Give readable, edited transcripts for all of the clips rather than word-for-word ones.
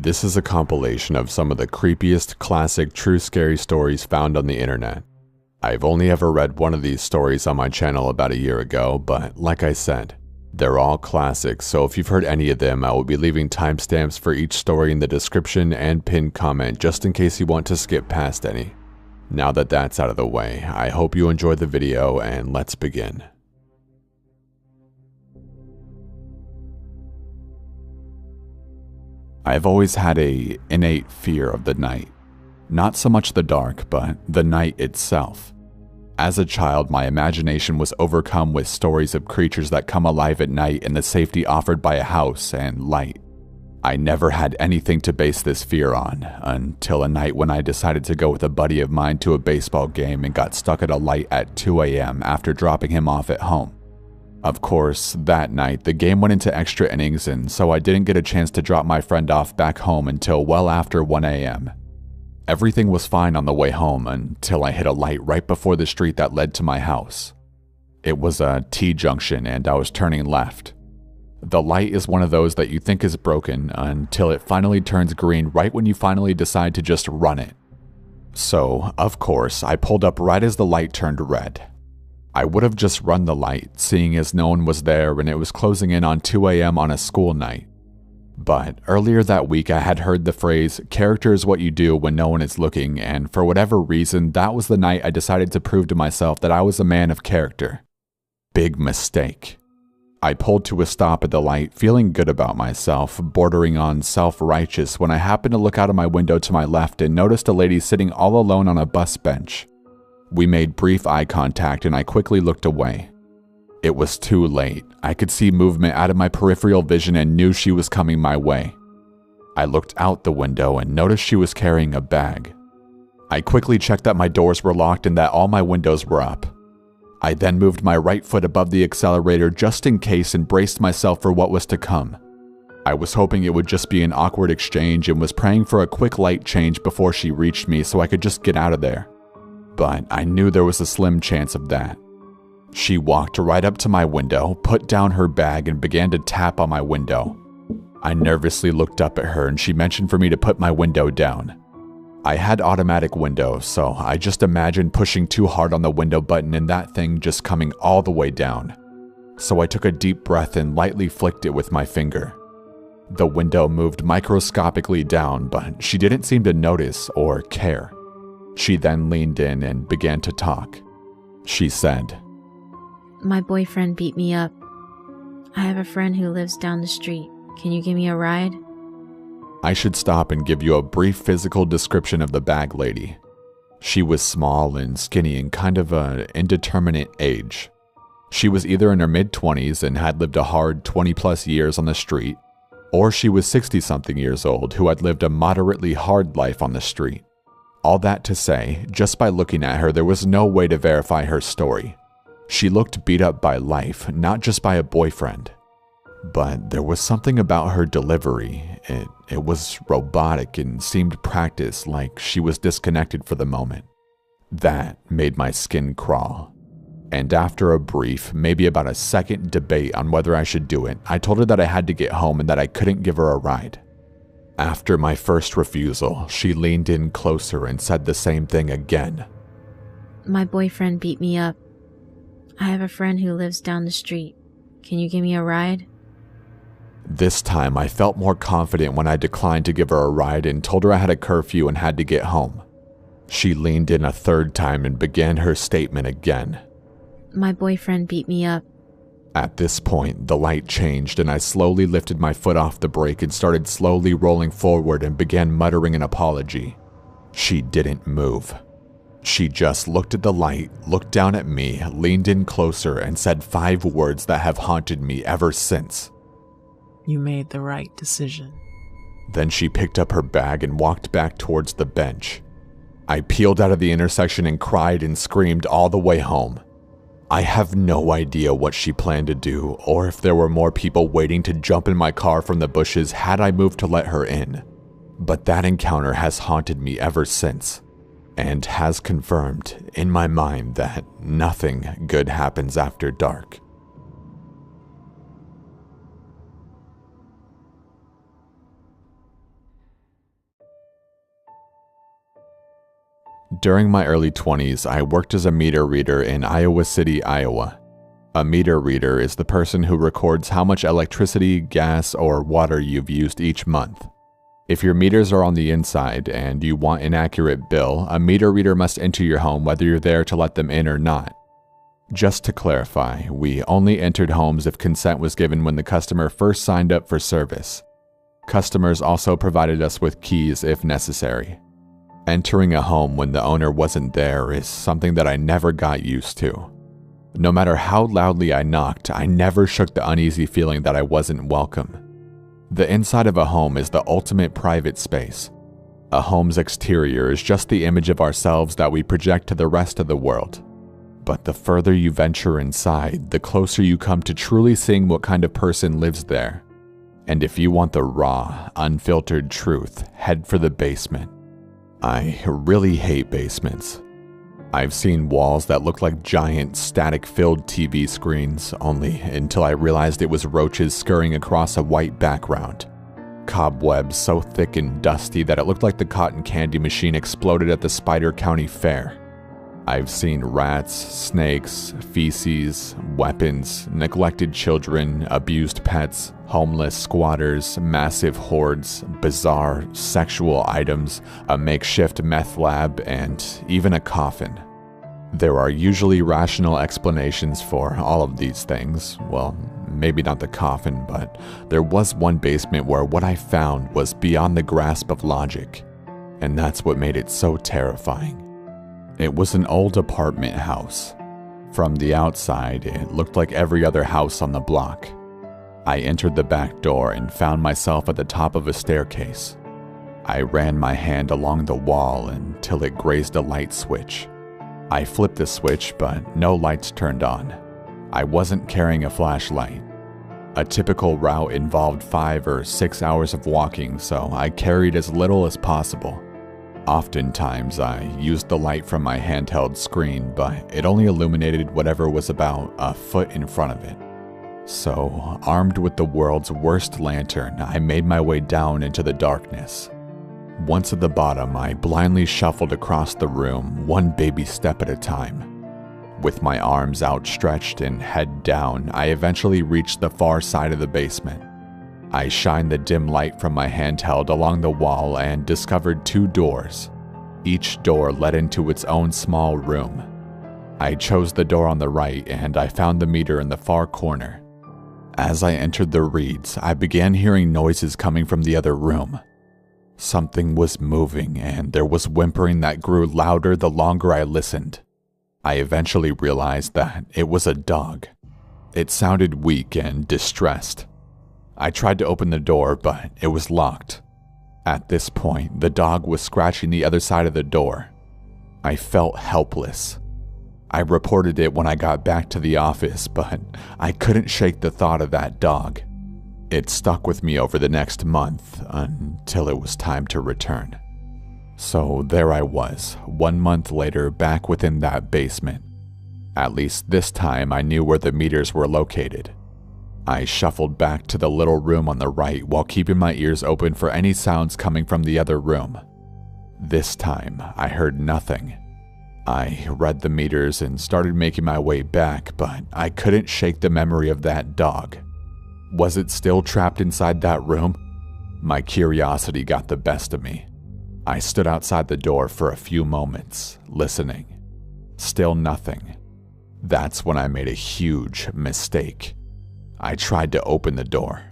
This is a compilation of some of the creepiest classic true scary stories found on the internet. I've only ever read one of these stories on my channel about a year ago, but like I said, they're all classics, so if you've heard any of them, I will be leaving timestamps for each story in the description and pinned comment just in case you want to skip past any. Now that that's out of the way, I hope you enjoyed the video and let's begin. I've always had an innate fear of the night. Not so much the dark, but the night itself. As a child, my imagination was overcome with stories of creatures that come alive at night in the safety offered by a house and light. I never had anything to base this fear on, until a night when I decided to go with a buddy of mine to a baseball game and got stuck at a light at 2 a.m. after dropping him off at home. Of course, that night, the game went into extra innings, and so I didn't get a chance to drop my friend off back home until well after 1 a.m. Everything was fine on the way home until I hit a light right before the street that led to my house. It was a T-junction and I was turning left. The light is one of those that you think is broken until it finally turns green right when you finally decide to just run it. So, of course, I pulled up right as the light turned red. I would have just run the light, seeing as no one was there and it was closing in on 2 a.m. on a school night. But earlier that week I had heard the phrase, "Character is what you do when no one is looking," and for whatever reason, that was the night I decided to prove to myself that I was a man of character. Big mistake. I pulled to a stop at the light, feeling good about myself, bordering on self-righteous, when I happened to look out of my window to my left and noticed a lady sitting all alone on a bus bench. We made brief eye contact and I quickly looked away. It was too late. I could see movement out of my peripheral vision and knew she was coming my way. I looked out the window and noticed she was carrying a bag. I quickly checked that my doors were locked and that all my windows were up. I then moved my right foot above the accelerator just in case and braced myself for what was to come. I was hoping it would just be an awkward exchange and was praying for a quick light change before she reached me so I could just get out of there. But I knew there was a slim chance of that. She walked right up to my window, put down her bag, and began to tap on my window. I nervously looked up at her and she mentioned for me to put my window down. I had automatic windows, so I just imagined pushing too hard on the window button and that thing just coming all the way down. So I took a deep breath and lightly flicked it with my finger. The window moved microscopically down, but she didn't seem to notice or care. She then leaned in and began to talk. She said, "My boyfriend beat me up. I have a friend who lives down the street. Can you give me a ride?" I should stop and give you a brief physical description of the bag lady. She was small and skinny and kind of an indeterminate age. She was either in her mid-20s and had lived a hard 20-plus years on the street, or she was 60-something years old who had lived a moderately hard life on the street. All that to say, just by looking at her, there was no way to verify her story. She looked beat up by life, not just by a boyfriend. But there was something about her delivery. It was robotic and seemed practiced, like she was disconnected for the moment. That made my skin crawl. And after a brief, maybe about a second debate on whether I should do it, I told her that I had to get home and that I couldn't give her a ride. After my first refusal, she leaned in closer and said the same thing again. "My boyfriend beat me up. I have a friend who lives down the street. Can you give me a ride?" This time, I felt more confident when I declined to give her a ride and told her I had a curfew and had to get home. She leaned in a third time and began her statement again. "My boyfriend beat me up." At this point, the light changed and I slowly lifted my foot off the brake and started slowly rolling forward and began muttering an apology. She didn't move. She just looked at the light, looked down at me, leaned in closer, and said 5 words that have haunted me ever since. "You made the right decision." Then she picked up her bag and walked back towards the bench. I peeled out of the intersection and cried and screamed all the way home. I have no idea what she planned to do or if there were more people waiting to jump in my car from the bushes had I moved to let her in. But that encounter has haunted me ever since, and has confirmed in my mind that nothing good happens after dark. During my early 20s, I worked as a meter reader in Iowa City, Iowa. A meter reader is the person who records how much electricity, gas, or water you've used each month. If your meters are on the inside and you want an accurate bill, a meter reader must enter your home whether you're there to let them in or not. Just to clarify, we only entered homes if consent was given when the customer first signed up for service. Customers also provided us with keys if necessary. Entering a home when the owner wasn't there is something that I never got used to. No matter how loudly I knocked, I never shook the uneasy feeling that I wasn't welcome. The inside of a home is the ultimate private space. A home's exterior is just the image of ourselves that we project to the rest of the world. But the further you venture inside, the closer you come to truly seeing what kind of person lives there. And if you want the raw, unfiltered truth, head for the basement. I really hate basements. I've seen walls that look like giant, static-filled TV screens, only until I realized it was roaches scurrying across a white background. Cobwebs so thick and dusty that it looked like the cotton candy machine exploded at the Spider County Fair. I've seen rats, snakes, feces, weapons, neglected children, abused pets, homeless squatters, massive hordes, bizarre sexual items, a makeshift meth lab, and even a coffin. There are usually rational explanations for all of these things. Well, maybe not the coffin, but there was one basement where what I found was beyond the grasp of logic, and that's what made it so terrifying. It was an old apartment house. From the outside, it looked like every other house on the block. I entered the back door and found myself at the top of a staircase. I ran my hand along the wall until it grazed a light switch. I flipped the switch, but no lights turned on. I wasn't carrying a flashlight. A typical route involved 5 or 6 hours of walking, so I carried as little as possible. Oftentimes, I used the light from my handheld screen, but it only illuminated whatever was about a foot in front of it. So, armed with the world's worst lantern, I made my way down into the darkness. Once at the bottom, I blindly shuffled across the room, one baby step at a time. With my arms outstretched and head down, I eventually reached the far side of the basement. I shined the dim light from my handheld along the wall and discovered 2 doors. Each door led into its own small room. I chose the door on the right and I found the meter in the far corner. As I entered the reads, I began hearing noises coming from the other room. Something was moving and there was whimpering that grew louder the longer I listened. I eventually realized that it was a dog. It sounded weak and distressed. I tried to open the door, but it was locked. At this point, the dog was scratching the other side of the door. I felt helpless. I reported it when I got back to the office, but I couldn't shake the thought of that dog. It stuck with me over the next month until it was time to return. So there I was, 1 month later, back within that basement. At least this time I knew where the meters were located. I shuffled back to the little room on the right while keeping my ears open for any sounds coming from the other room. This time, I heard nothing. I read the meters and started making my way back, but I couldn't shake the memory of that dog. Was it still trapped inside that room? My curiosity got the best of me. I stood outside the door for a few moments, listening. Still nothing. That's when I made a huge mistake. I tried to open the door.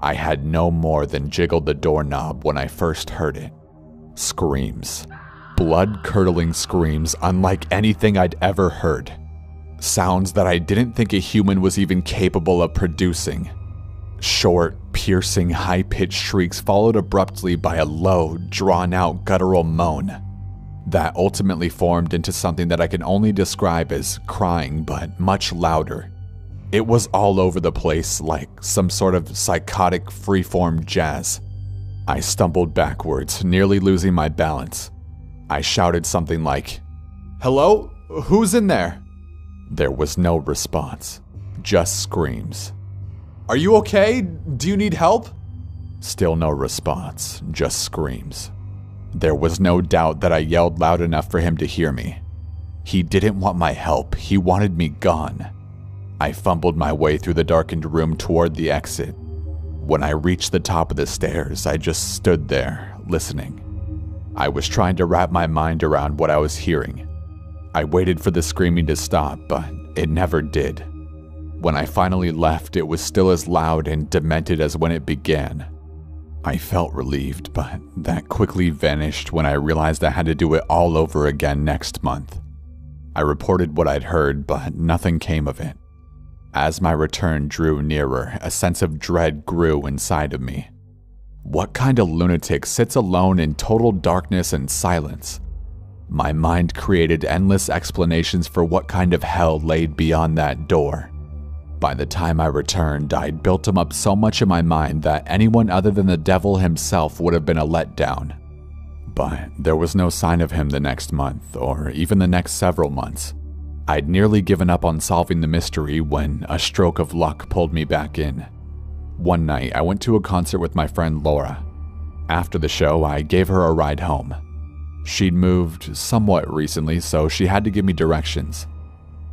I had no more than jiggled the doorknob when I first heard it. Screams. Blood-curdling screams unlike anything I'd ever heard. Sounds that I didn't think a human was even capable of producing. Short, piercing, high-pitched shrieks followed abruptly by a low, drawn-out guttural moan. That ultimately formed into something that I can only describe as crying, but much louder. It was all over the place, like some sort of psychotic freeform jazz. I stumbled backwards, nearly losing my balance. I shouted something like, "Hello? Who's in there?" There was no response, just screams. "Are you okay? Do you need help?" Still no response, just screams. There was no doubt that I yelled loud enough for him to hear me. He didn't want my help, he wanted me gone. I fumbled my way through the darkened room toward the exit. When I reached the top of the stairs, I just stood there, listening. I was trying to wrap my mind around what I was hearing. I waited for the screaming to stop, but it never did. When I finally left, it was still as loud and demented as when it began. I felt relieved, but that quickly vanished when I realized I had to do it all over again next month. I reported what I'd heard, but nothing came of it. As my return drew nearer, a sense of dread grew inside of me. What kind of lunatic sits alone in total darkness and silence? My mind created endless explanations for what kind of hell laid beyond that door. By the time I returned, I'd built him up so much in my mind that anyone other than the devil himself would have been a letdown. But there was no sign of him the next month, or even the next several months. I'd nearly given up on solving the mystery when a stroke of luck pulled me back in. One night, I went to a concert with my friend Laura. After the show, I gave her a ride home. She'd moved somewhat recently, so she had to give me directions.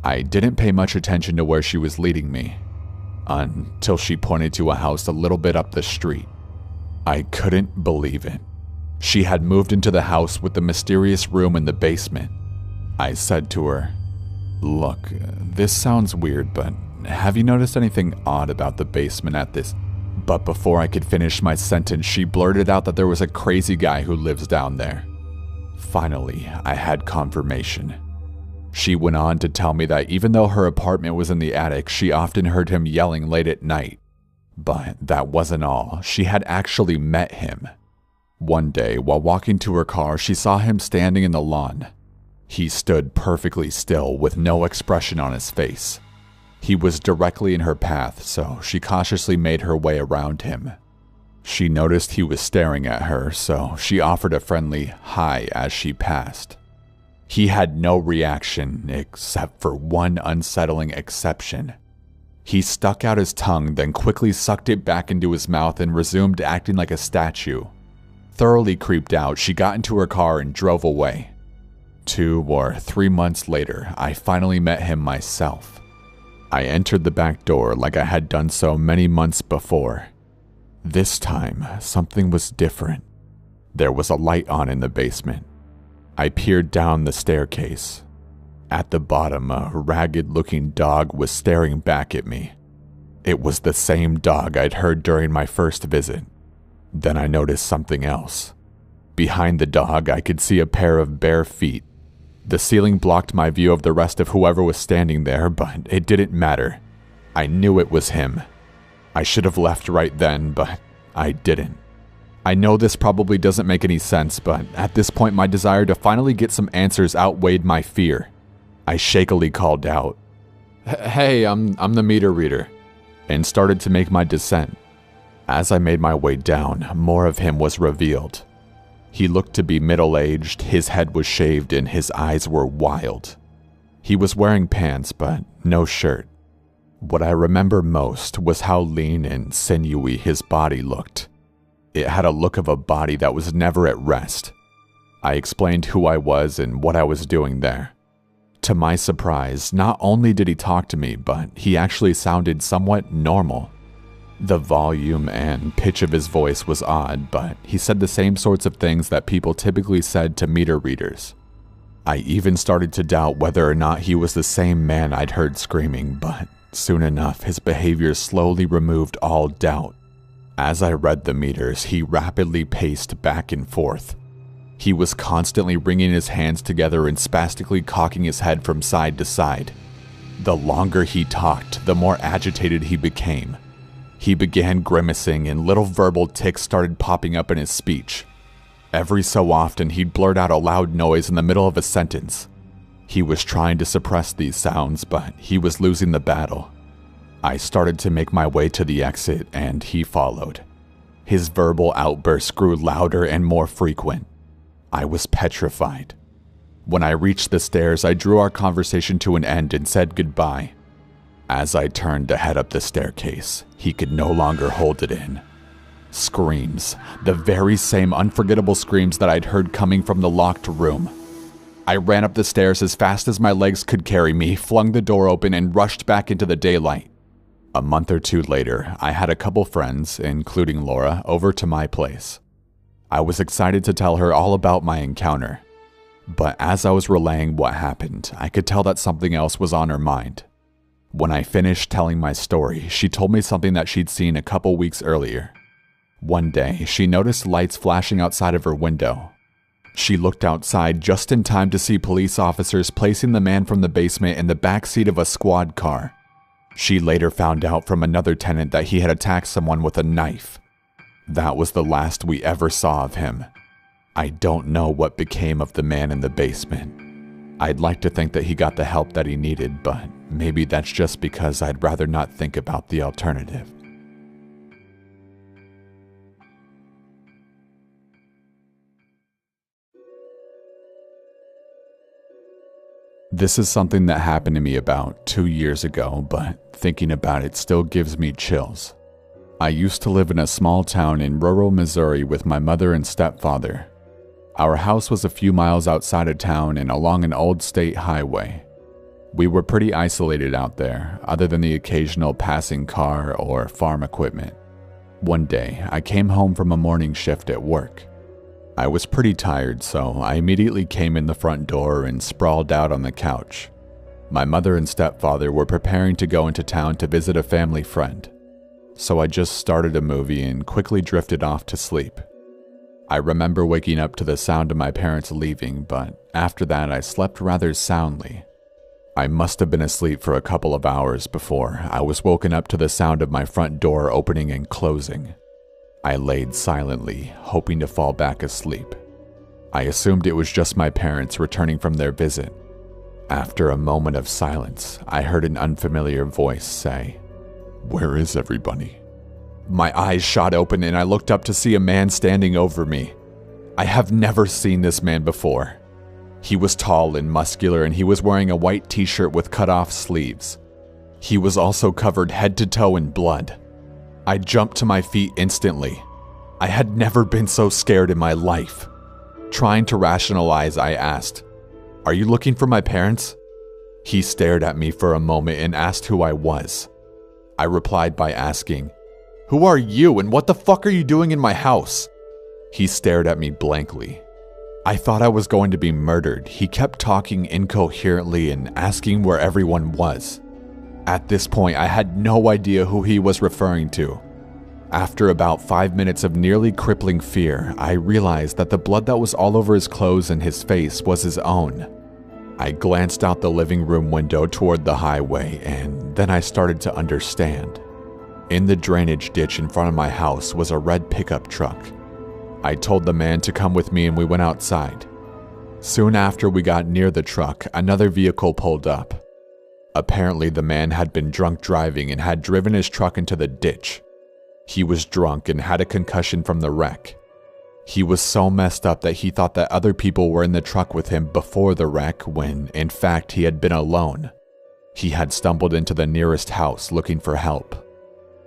I didn't pay much attention to where she was leading me, until she pointed to a house a little bit up the street. I couldn't believe it. She had moved into the house with the mysterious room in the basement. I said to her, "Look, this sounds weird, but have you noticed anything odd about the basement at this?" But before I could finish my sentence, she blurted out that there was a crazy guy who lives down there. Finally, I had confirmation. She went on to tell me that even though her apartment was in the attic, she often heard him yelling late at night. But that wasn't all. She had actually met him. One day, while walking to her car, she saw him standing in the lawn. He stood perfectly still with no expression on his face. He was directly in her path, so she cautiously made her way around him. She noticed he was staring at her, so she offered a friendly hi as she passed. He had no reaction except for one unsettling exception. He stuck out his tongue, then quickly sucked it back into his mouth and resumed acting like a statue. Thoroughly creeped out, she got into her car and drove away. 2 or 3 months later, I finally met him myself. I entered the back door like I had done so many months before. This time, something was different. There was a light on in the basement. I peered down the staircase. At the bottom, a ragged-looking dog was staring back at me. It was the same dog I'd heard during my first visit. Then I noticed something else. Behind the dog, I could see a pair of bare feet. The ceiling blocked my view of the rest of whoever was standing there, but it didn't matter. I knew it was him. I should have left right then, but I didn't. I know this probably doesn't make any sense, but at this point my desire to finally get some answers outweighed my fear. I shakily called out, "Hey, I'm the meter reader," and started to make my descent. As I made my way down, more of him was revealed. He looked to be middle-aged, his head was shaved, and his eyes were wild. He was wearing pants, but no shirt. What I remember most was how lean and sinewy his body looked. It had a look of a body that was never at rest. I explained who I was and what I was doing there. To my surprise, not only did he talk to me, but he actually sounded somewhat normal. The volume and pitch of his voice was odd, but he said the same sorts of things that people typically said to meter readers. I even started to doubt whether or not he was the same man I'd heard screaming, but soon enough his behavior slowly removed all doubt. As I read the meters, he rapidly paced back and forth. He was constantly wringing his hands together and spastically cocking his head from side to side. The longer he talked, the more agitated he became. He began grimacing and little verbal tics started popping up in his speech. Every so often, he'd blurt out a loud noise in the middle of a sentence. He was trying to suppress these sounds, but he was losing the battle. I started to make my way to the exit, and he followed. His verbal outbursts grew louder and more frequent. I was petrified. When I reached the stairs, I drew our conversation to an end and said goodbye. As I turned to head up the staircase, he could no longer hold it in. Screams. The very same unforgettable screams that I'd heard coming from the locked room. I ran up the stairs as fast as my legs could carry me, flung the door open, and rushed back into the daylight. A month or two later, I had a couple friends, including Laura, over to my place. I was excited to tell her all about my encounter. But as I was relaying what happened, I could tell that something else was on her mind. When I finished telling my story, she told me something that she'd seen a couple weeks earlier. One day, she noticed lights flashing outside of her window. She looked outside just in time to see police officers placing the man from the basement in the back seat of a squad car. She later found out from another tenant that he had attacked someone with a knife. That was the last we ever saw of him. I don't know what became of the man in the basement. I'd like to think that he got the help that he needed, but maybe that's just because I'd rather not think about the alternative. This is something that happened to me about 2 years ago, but thinking about it still gives me chills. I used to live in a small town in rural Missouri with my mother and stepfather. Our house was a few miles outside of town and along an old state highway. We were pretty isolated out there, other than the occasional passing car or farm equipment. One day, I came home from a morning shift at work. I was pretty tired, so I immediately came in the front door and sprawled out on the couch. My mother and stepfather were preparing to go into town to visit a family friend, so I just started a movie and quickly drifted off to sleep. I remember waking up to the sound of my parents leaving, but after that I slept rather soundly. I must have been asleep for a couple of hours before I was woken up to the sound of my front door opening and closing. I laid silently, hoping to fall back asleep. I assumed it was just my parents returning from their visit. After a moment of silence, I heard an unfamiliar voice say, "Where is everybody?" My eyes shot open and I looked up to see a man standing over me. I have never seen this man before. He was tall and muscular and he was wearing a white t-shirt with cut-off sleeves. He was also covered head to toe in blood. I jumped to my feet instantly. I had never been so scared in my life. Trying to rationalize, I asked, "Are you looking for my parents?" He stared at me for a moment and asked who I was. I replied by asking, "Who are you and what the fuck are you doing in my house?" He stared at me blankly. I thought I was going to be murdered. He kept talking incoherently and asking where everyone was. At this point, I had no idea who he was referring to. After about 5 minutes of nearly crippling fear, I realized that the blood that was all over his clothes and his face was his own. I glanced out the living room window toward the highway, and then I started to understand. In the drainage ditch in front of my house was a red pickup truck. I told the man to come with me and we went outside. Soon after we got near the truck, another vehicle pulled up. Apparently, the man had been drunk driving and had driven his truck into the ditch. He was drunk and had a concussion from the wreck. He was so messed up that he thought that other people were in the truck with him before the wreck when, in fact, he had been alone. He had stumbled into the nearest house looking for help.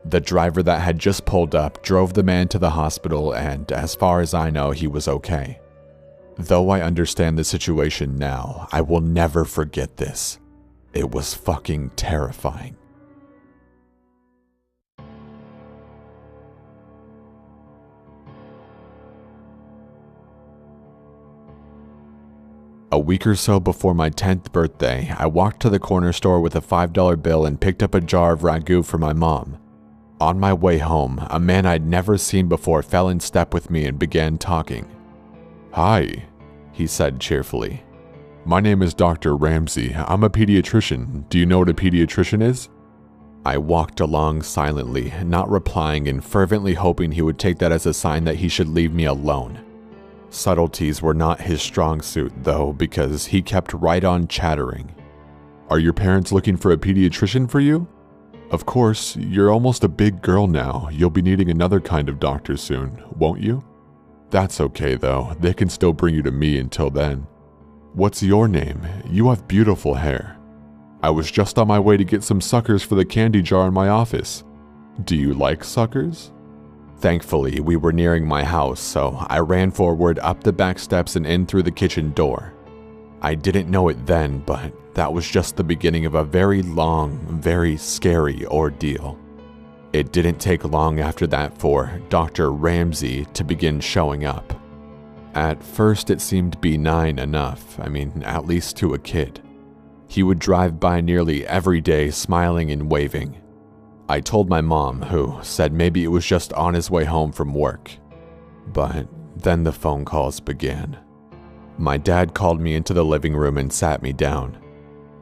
The driver that had just pulled up drove the man to the hospital and, as far as I know, he was okay. Though I understand the situation now, I will never forget this. It was fucking terrifying. A week or so before my 10th birthday, I walked to the corner store with a $5 bill and picked up a jar of ragu for my mom. On my way home, a man I'd never seen before fell in step with me and began talking. "Hi," he said cheerfully. "My name is Dr. Ramsey. I'm a pediatrician. Do you know what a pediatrician is?" I walked along silently, not replying and fervently hoping he would take that as a sign that he should leave me alone. Subtleties were not his strong suit, though, because he kept right on chattering. "Are your parents looking for a pediatrician for you? Of course, you're almost a big girl now. You'll be needing another kind of doctor soon, won't you? That's okay, though. They can still bring you to me until then. What's your name? You have beautiful hair. I was just on my way to get some suckers for the candy jar in my office. Do you like suckers?" Thankfully, we were nearing my house, so I ran forward up the back steps and in through the kitchen door. I didn't know it then, but that was just the beginning of a very long, very scary ordeal. It didn't take long after that for Dr. Ramsey to begin showing up. At first, it seemed benign enough, at least to a kid. He would drive by nearly every day smiling and waving. I told my mom, who said maybe it was just on his way home from work. But then the phone calls began. My dad called me into the living room and sat me down.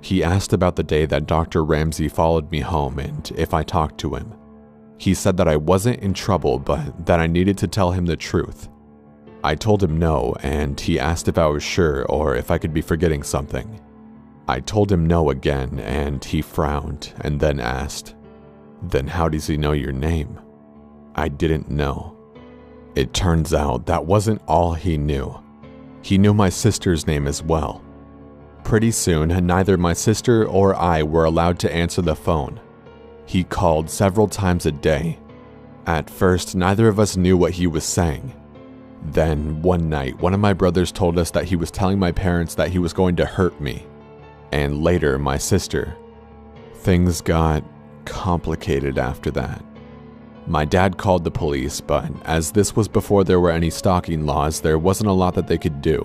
He asked about the day that Dr. Ramsey followed me home and if I talked to him. He said that I wasn't in trouble, but that I needed to tell him the truth. I told him no, and he asked if I was sure or if I could be forgetting something. I told him no again, and he frowned and then asked, "Then how does he know your name?" I didn't know. It turns out that wasn't all he knew. He knew my sister's name as well. Pretty soon, neither my sister or I were allowed to answer the phone. He called several times a day. At first, neither of us knew what he was saying. Then, one night, one of my brothers told us that he was telling my parents that he was going to hurt me. And later, my sister. Things got complicated after that. My dad called the police, but as this was before there were any stalking laws, there wasn't a lot that they could do.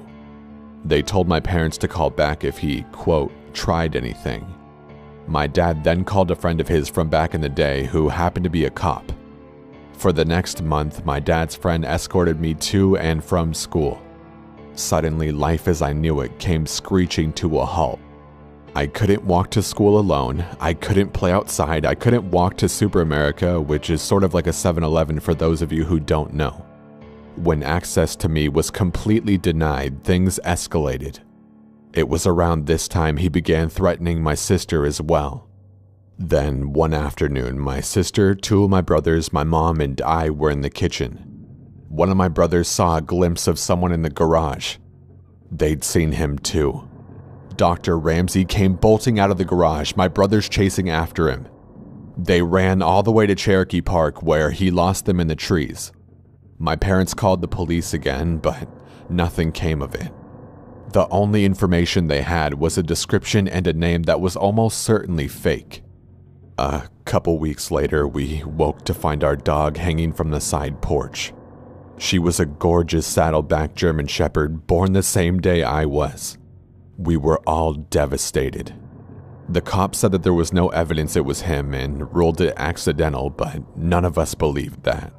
They told my parents to call back if he, quote, tried anything. My dad then called a friend of his from back in the day who happened to be a cop. For the next month, my dad's friend escorted me to and from school. Suddenly, life as I knew it came screeching to a halt. I couldn't walk to school alone, I couldn't play outside, I couldn't walk to Super America, which is sort of like a 7-Eleven for those of you who don't know. When access to me was completely denied, things escalated. It was around this time he began threatening my sister as well. Then, one afternoon, my sister, two of my brothers, my mom, and I were in the kitchen. One of my brothers saw a glimpse of someone in the garage. They'd seen him too. Dr. Ramsey came bolting out of the garage, my brothers chasing after him. They ran all the way to Cherokee Park, where he lost them in the trees. My parents called the police again, but nothing came of it. The only information they had was a description and a name that was almost certainly fake. A couple weeks later, we woke to find our dog hanging from the side porch. She was a gorgeous saddleback German Shepherd born the same day I was. We were all devastated. The cops said that there was no evidence it was him and ruled it accidental, but none of us believed that.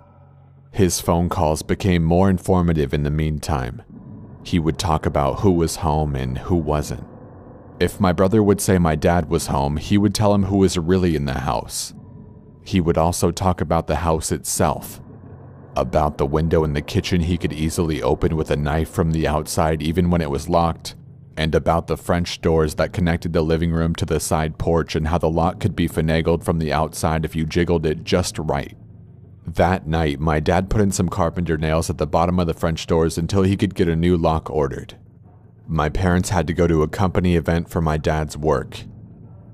His phone calls became more informative in the meantime. He would talk about who was home and who wasn't. If my brother would say my dad was home, he would tell him who was really in the house. He would also talk about the house itself. About the window in the kitchen he could easily open with a knife from the outside even when it was locked. And about the French doors that connected the living room to the side porch and how the lock could be finagled from the outside if you jiggled it just right. That night, my dad put in some carpenter nails at the bottom of the French doors until he could get a new lock ordered. My parents had to go to a company event for my dad's work.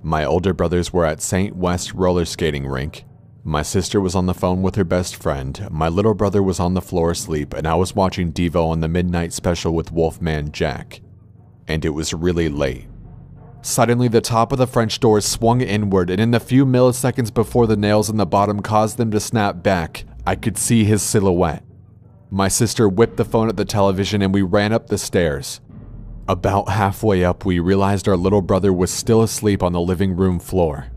My older brothers were at St. West roller skating rink. My sister was on the phone with her best friend, my little brother was on the floor asleep, and I was watching Devo on the midnight special with Wolfman Jack. And it was really late. Suddenly, the top of the French doors swung inward, and in the few milliseconds before the nails in the bottom caused them to snap back, I could see his silhouette. My sister whipped the phone at the television and we ran up the stairs. About halfway up, we realized our little brother was still asleep on the living room floor.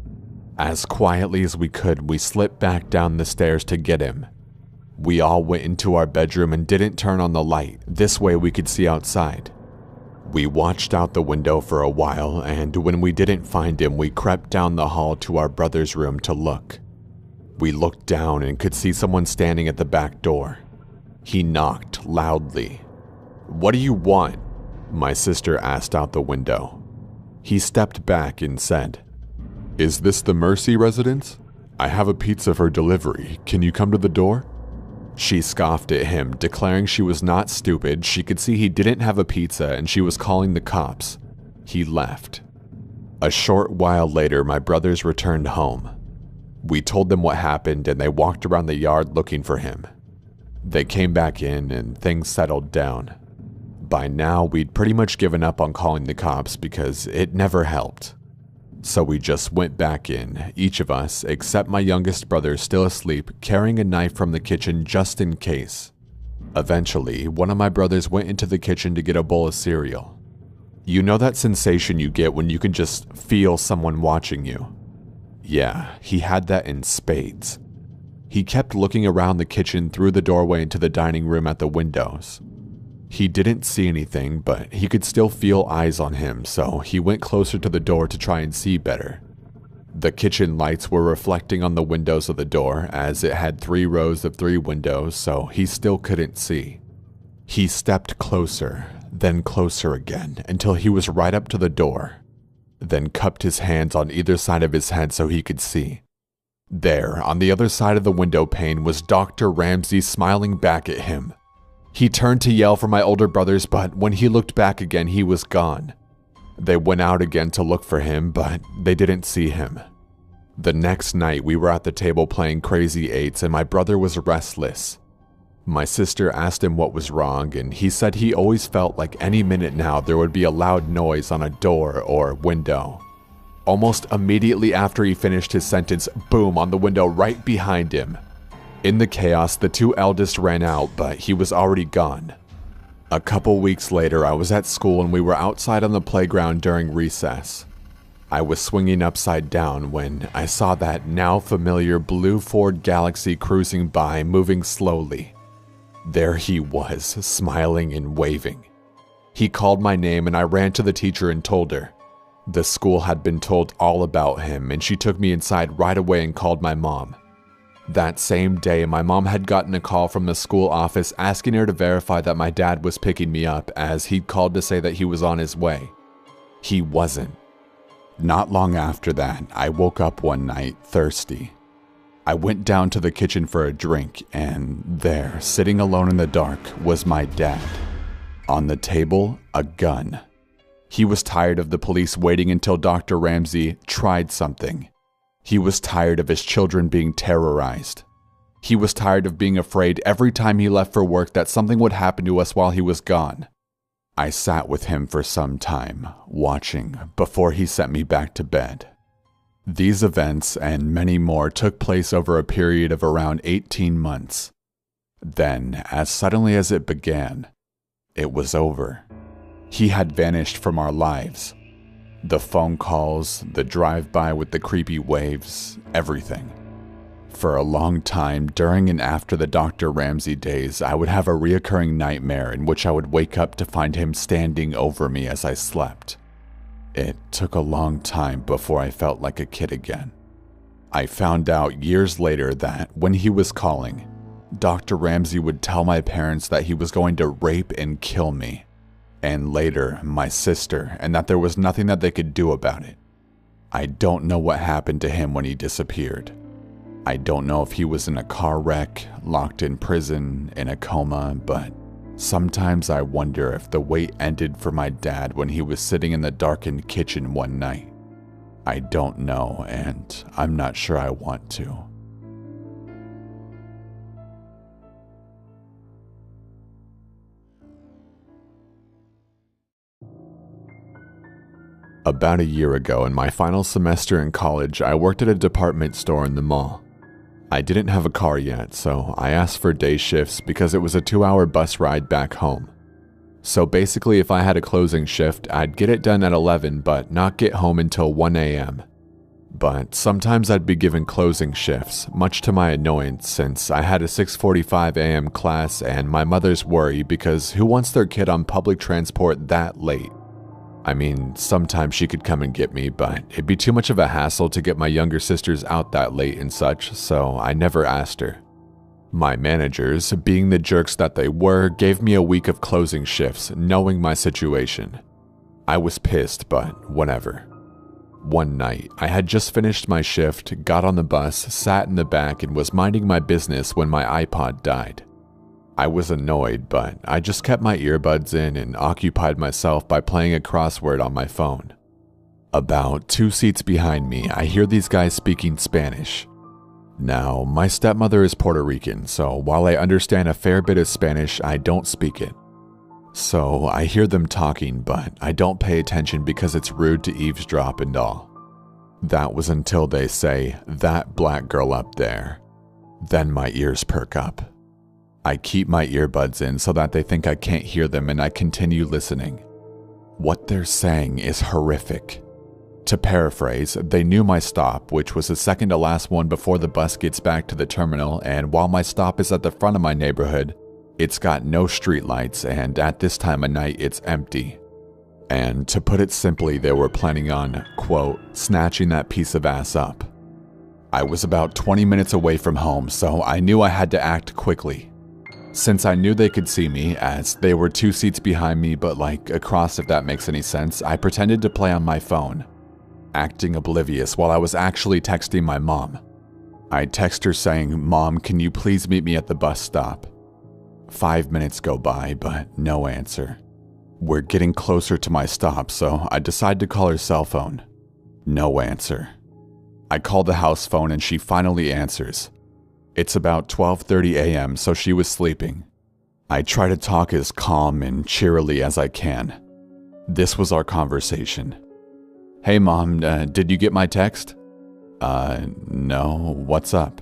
As quietly as we could, we slipped back down the stairs to get him. We all went into our bedroom and didn't turn on the light. This way we could see outside. We watched out the window for a while, and when we didn't find him, we crept down the hall to our brother's room to look. We looked down and could see someone standing at the back door. He knocked loudly. "What do you want?" my sister asked out the window. He stepped back and said, "Is this the Mercy residence? I have a pizza for delivery. Can you come to the door?" She scoffed at him, declaring she was not stupid, she could see he didn't have a pizza, and she was calling the cops. He left. A short while later, my brothers returned home. We told them what happened, and they walked around the yard looking for him. They came back in and things settled down. By now, we'd pretty much given up on calling the cops because it never helped. So we just went back in, each of us, except my youngest brother still asleep, carrying a knife from the kitchen just in case. Eventually, one of my brothers went into the kitchen to get a bowl of cereal. You know that sensation you get when you can just feel someone watching you? Yeah, he had that in spades. He kept looking around the kitchen through the doorway into the dining room at the windows. He didn't see anything, but he could still feel eyes on him, so he went closer to the door to try and see better. The kitchen lights were reflecting on the windows of the door, as it had 3 rows of 3 windows, so he still couldn't see. He stepped closer, then closer again, until he was right up to the door, then cupped his hands on either side of his head so he could see. There, on the other side of the window pane, was Dr. Ramsey smiling back at him. He turned to yell for my older brothers, but when he looked back again, he was gone. They went out again to look for him, but they didn't see him. The next night, we were at the table playing Crazy Eights, and my brother was restless. My sister asked him what was wrong, and he said he always felt like any minute now there would be a loud noise on a door or window. Almost immediately after he finished his sentence, boom, on the window right behind him. In the chaos, the 2 eldest ran out, but he was already gone. A couple weeks later, I was at school and we were outside on the playground during recess. I was swinging upside down when I saw that now familiar blue Ford Galaxy cruising by, moving slowly. There he was, smiling and waving. He called my name and I ran to the teacher and told her. The school had been told all about him, and she took me inside right away and called my mom. That same day, my mom had gotten a call from the school office asking her to verify that my dad was picking me up, as he'd called to say that he was on his way. He wasn't. Not long after that, I woke up one night thirsty. I went down to the kitchen for a drink, and there, sitting alone in the dark, was my dad. On the table, a gun. He was tired of the police waiting until Dr. Ramsey tried something. He was tired of his children being terrorized. He was tired of being afraid every time he left for work that something would happen to us while he was gone. I sat with him for some time, watching, before he sent me back to bed. These events and many more took place over a period of around 18 months. Then, as suddenly as it began, it was over. He had vanished from our lives. The phone calls, the drive-by with the creepy waves, everything. For a long time, during and after the Dr. Ramsey days, I would have a reoccurring nightmare in which I would wake up to find him standing over me as I slept. It took a long time before I felt like a kid again. I found out years later that when he was calling, Dr. Ramsey would tell my parents that he was going to rape and kill me, and later my sister, and that there was nothing that they could do about it. I don't know what happened to him when he disappeared. I don't know if he was in a car wreck, locked in prison, in a coma, but sometimes I wonder if the wait ended for my dad when he was sitting in the darkened kitchen one night. I don't know, and I'm not sure I want to. About a year ago, in my final semester in college, I worked at a department store in the mall. I didn't have a car yet, so I asked for day shifts because it was a 2-hour bus ride back home. So basically, if I had a closing shift, I'd get it done at 11 but not get home until 1 a.m. But sometimes I'd be given closing shifts, much to my annoyance since I had a 6:45 a.m. class and my mother's worry because who wants their kid on public transport that late? I mean, sometimes she could come and get me, but it'd be too much of a hassle to get my younger sisters out that late and such, so I never asked her. My managers, being the jerks that they were, gave me a week of closing shifts, knowing my situation. I was pissed, but whatever. One night, I had just finished my shift, got on the bus, sat in the back, and was minding my business when my iPod died. I was annoyed, but I just kept my earbuds in and occupied myself by playing a crossword on my phone. About 2 seats behind me, I hear these guys speaking Spanish. Now, my stepmother is Puerto Rican, so while I understand a fair bit of Spanish, I don't speak it. So I hear them talking, but I don't pay attention because it's rude to eavesdrop and all. That was until they say, "That black girl up there." Then my ears perk up. I keep my earbuds in so that they think I can't hear them, and I continue listening. What they're saying is horrific. To paraphrase, they knew my stop, which was the second to last one before the bus gets back to the terminal, and while my stop is at the front of my neighborhood, it's got no streetlights, and at this time of night, it's empty. And to put it simply, they were planning on, quote, snatching that piece of ass up. I was about 20 minutes away from home, so I knew I had to act quickly. Since I knew they could see me, as they were 2 seats behind me but like across, if that makes any sense, I pretended to play on my phone, acting oblivious while I was actually texting my mom. I text her saying, "Mom, can you please meet me at the bus stop?" 5 minutes go by, but no answer. We're getting closer to my stop, so I decide to call her cell phone. No answer. I call the house phone and she finally answers. It's about 12:30 a.m., so she was sleeping. I try to talk as calm and cheerily as I can. This was our conversation. "Hey Mom, did you get my text?" No, what's up?"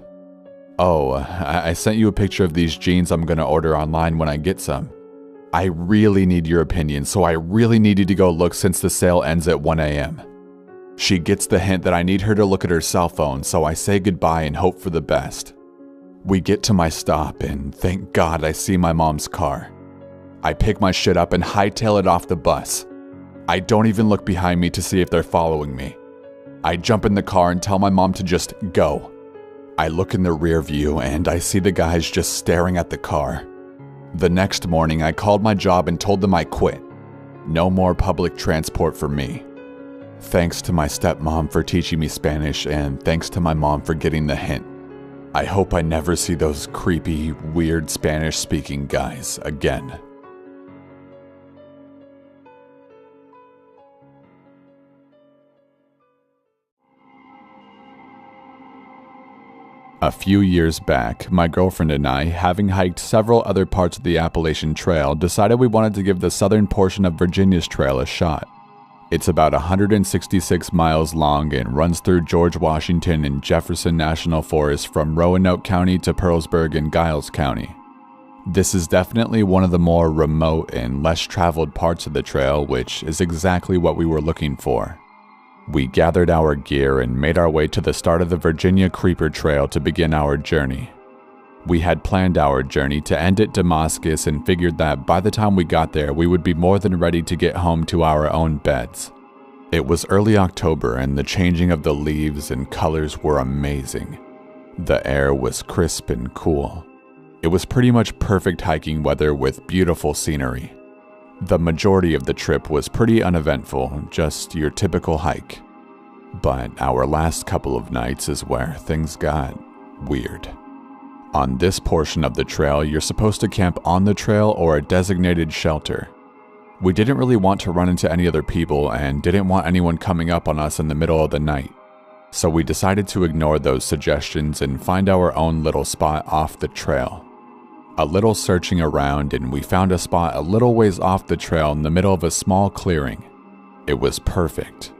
"Oh, I sent you a picture of these jeans I'm gonna order online when I get some. I really need your opinion, so I really need you to go look since the sale ends at 1 a.m. She gets the hint that I need her to look at her cell phone, so I say goodbye and hope for the best. We get to my stop, and thank God I see my mom's car. I pick my shit up and hightail it off the bus. I don't even look behind me to see if they're following me. I jump in the car and tell my mom to just go. I look in the rear view and I see the guys just staring at the car. The next morning, I called my job and told them I quit. No more public transport for me. Thanks to my stepmom for teaching me Spanish, and thanks to my mom for getting the hint. I hope I never see those creepy, weird Spanish-speaking guys again. A few years back, my girlfriend and I, having hiked several other parts of the Appalachian Trail, decided we wanted to give the southern portion of Virginia's trail a shot. It's about 166 miles long and runs through George Washington and Jefferson National Forest from Roanoke County to Pearlsburg and Giles County. This is definitely one of the more remote and less traveled parts of the trail, which is exactly what we were looking for. We gathered our gear and made our way to the start of the Virginia Creeper Trail to begin our journey. We had planned our journey to end at Damascus and figured that by the time we got there, we would be more than ready to get home to our own beds. It was early October and the changing of the leaves and colors were amazing. The air was crisp and cool. It was pretty much perfect hiking weather with beautiful scenery. The majority of the trip was pretty uneventful, just your typical hike. But our last couple of nights is where things got weird. On this portion of the trail, you're supposed to camp on the trail or a designated shelter. We didn't really want to run into any other people and didn't want anyone coming up on us in the middle of the night. So we decided to ignore those suggestions and find our own little spot off the trail. A little searching around and we found a spot a little ways off the trail in the middle of a small clearing. It was perfect.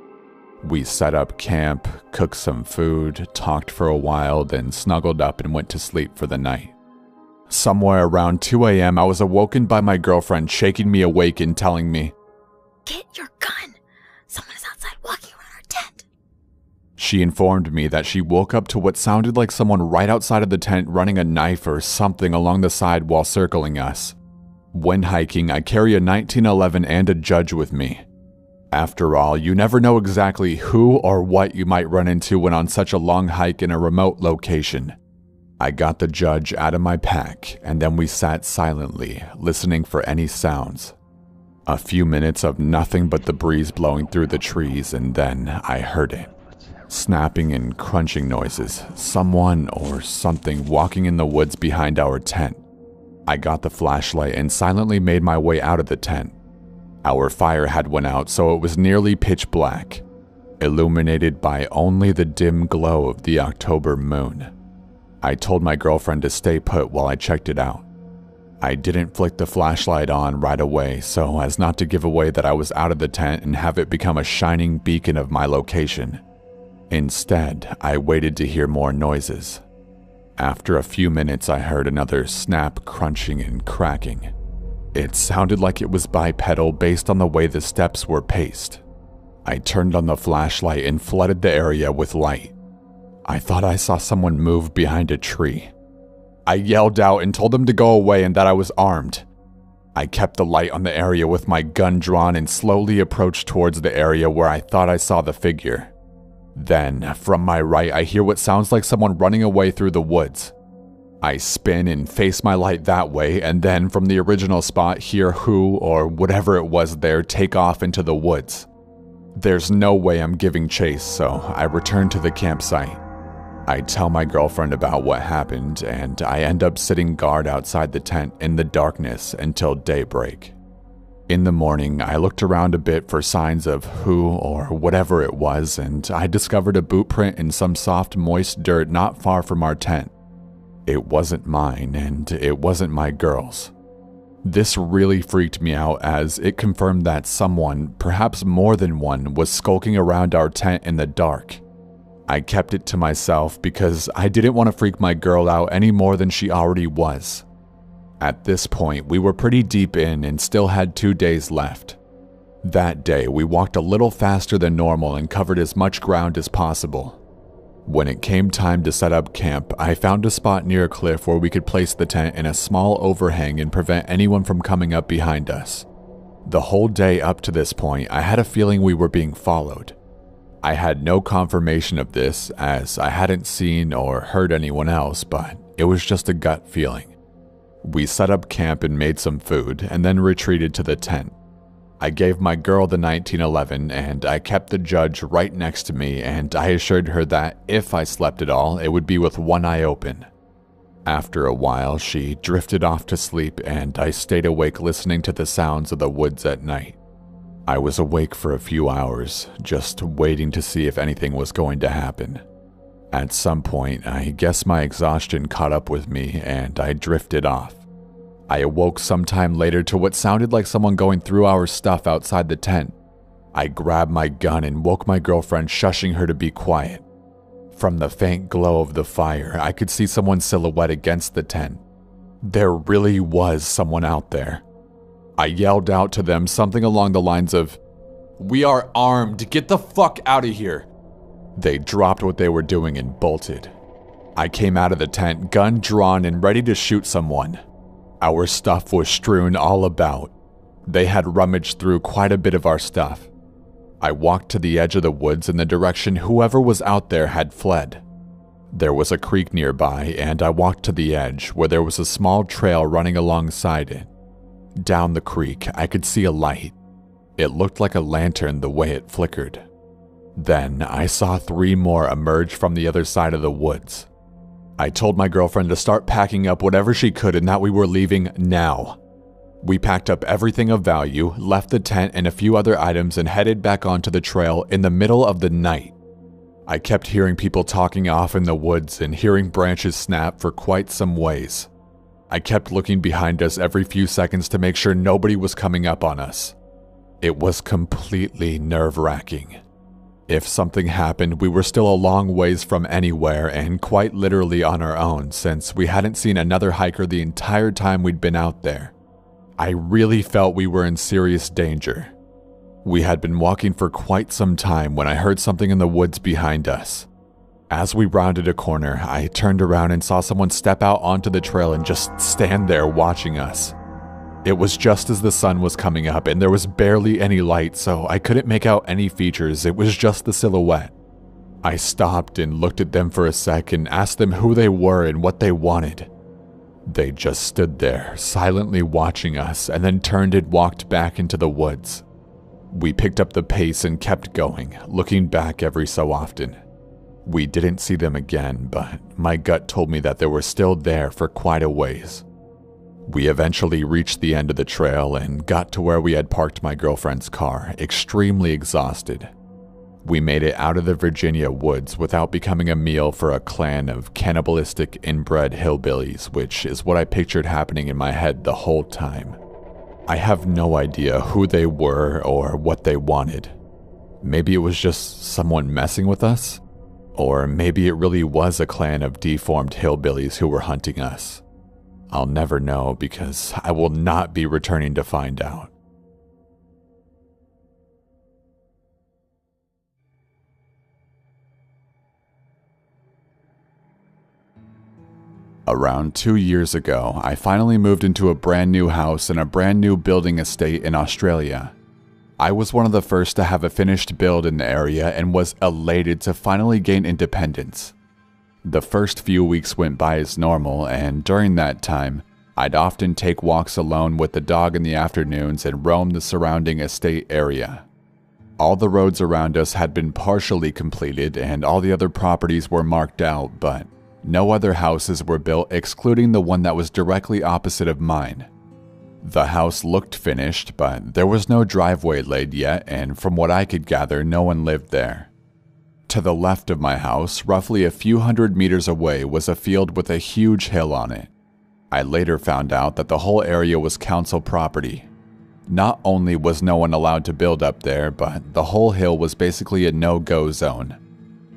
We set up camp, cooked some food, talked for a while, then snuggled up and went to sleep for the night. Somewhere around 2 a.m., I was awoken by my girlfriend shaking me awake and telling me, "Get your gun. Someone is outside walking around our tent." She informed me that she woke up to what sounded like someone right outside of the tent running a knife or something along the side while circling us. When hiking, I carry a 1911 and a judge with me. After all, you never know exactly who or what you might run into when on such a long hike in a remote location. I got the judge out of my pack, and then we sat silently, listening for any sounds. A few minutes of nothing but the breeze blowing through the trees, and then I heard it. Snapping and crunching noises, someone or something walking in the woods behind our tent. I got the flashlight and silently made my way out of the tent. Our fire had went out, so it was nearly pitch black, illuminated by only the dim glow of the October moon. I told my girlfriend to stay put while I checked it out. I didn't flick the flashlight on right away so as not to give away that I was out of the tent and have it become a shining beacon of my location. Instead, I waited to hear more noises. After a few minutes, I heard another snap, crunching, and cracking. It sounded like it was bipedal based on the way the steps were paced. I turned on the flashlight and flooded the area with light. I thought I saw someone move behind a tree. I yelled out and told them to go away and that I was armed. I kept the light on the area with my gun drawn and slowly approached towards the area where I thought I saw the figure. Then, from my right, I hear what sounds like someone running away through the woods. I spin and face my light that way, and then from the original spot hear who or whatever it was there take off into the woods. There's no way I'm giving chase, so I return to the campsite. I tell my girlfriend about what happened, and I end up sitting guard outside the tent in the darkness until daybreak. In the morning, I looked around a bit for signs of who or whatever it was, and I discovered a boot print in some soft, moist dirt not far from our tent. It wasn't mine, and it wasn't my girl's. This really freaked me out as it confirmed that someone, perhaps more than one, was skulking around our tent in the dark. I kept it to myself because I didn't want to freak my girl out any more than she already was. At this point, we were pretty deep in and still had 2 days left. That day, we walked a little faster than normal and covered as much ground as possible. When it came time to set up camp, I found a spot near a cliff where we could place the tent in a small overhang and prevent anyone from coming up behind us. The whole day up to this point, I had a feeling we were being followed. I had no confirmation of this as I hadn't seen or heard anyone else, but it was just a gut feeling. We set up camp and made some food and then retreated to the tent. I gave my girl the 1911 and I kept the judge right next to me, and I assured her that if I slept at all, it would be with one eye open. After a while, she drifted off to sleep and I stayed awake listening to the sounds of the woods at night. I was awake for a few hours, just waiting to see if anything was going to happen. At some point, I guess my exhaustion caught up with me and I drifted off. I awoke sometime later to what sounded like someone going through our stuff outside the tent. I grabbed my gun and woke my girlfriend, shushing her to be quiet. From the faint glow of the fire, I could see someone's silhouette against the tent. There really was someone out there. I yelled out to them something along the lines of, "We are armed, get the fuck out of here." They dropped what they were doing and bolted. I came out of the tent, gun drawn and ready to shoot someone. Our stuff was strewn all about. They had rummaged through quite a bit of our stuff. I walked to the edge of the woods in the direction whoever was out there had fled. There was a creek nearby, and I walked to the edge where there was a small trail running alongside it. Down the creek, I could see a light. It looked like a lantern the way it flickered. Then I saw 3 more emerge from the other side of the woods. I told my girlfriend to start packing up whatever she could and that we were leaving now. We packed up everything of value, left the tent and a few other items, and headed back onto the trail in the middle of the night. I kept hearing people talking off in the woods and hearing branches snap for quite some ways. I kept looking behind us every few seconds to make sure nobody was coming up on us. It was completely nerve-wracking. If something happened, we were still a long ways from anywhere and quite literally on our own, since we hadn't seen another hiker the entire time we'd been out there. I really felt we were in serious danger. We had been walking for quite some time when I heard something in the woods behind us. As we rounded a corner, I turned around and saw someone step out onto the trail and just stand there watching us. It was just as the sun was coming up and there was barely any light, so I couldn't make out any features. It was just the silhouette. I stopped and looked at them for a sec and asked them who they were and what they wanted. They just stood there, silently watching us, and then turned and walked back into the woods. We picked up the pace and kept going, looking back every so often. We didn't see them again, but my gut told me that they were still there for quite a ways. We eventually reached the end of the trail and got to where we had parked my girlfriend's car, extremely exhausted. We made it out of the Virginia woods without becoming a meal for a clan of cannibalistic inbred hillbillies, which is what I pictured happening in my head the whole time. I have no idea who they were or what they wanted. Maybe it was just someone messing with us? Or maybe it really was a clan of deformed hillbillies who were hunting us. I'll never know because I will not be returning to find out. Around 2 years ago, I finally moved into a brand new house in a brand new building estate in Australia. I was one of the first to have a finished build in the area and was elated to finally gain independence. The first few weeks went by as normal, and during that time, I'd often take walks alone with the dog in the afternoons and roam the surrounding estate area. All the roads around us had been partially completed and all the other properties were marked out, but no other houses were built excluding the one that was directly opposite of mine. The house looked finished, but there was no driveway laid yet, and from what I could gather, no one lived there. To the left of my house, roughly a few hundred meters away, was a field with a huge hill on it. I later found out that the whole area was council property. Not only was no one allowed to build up there, but the whole hill was basically a no-go zone.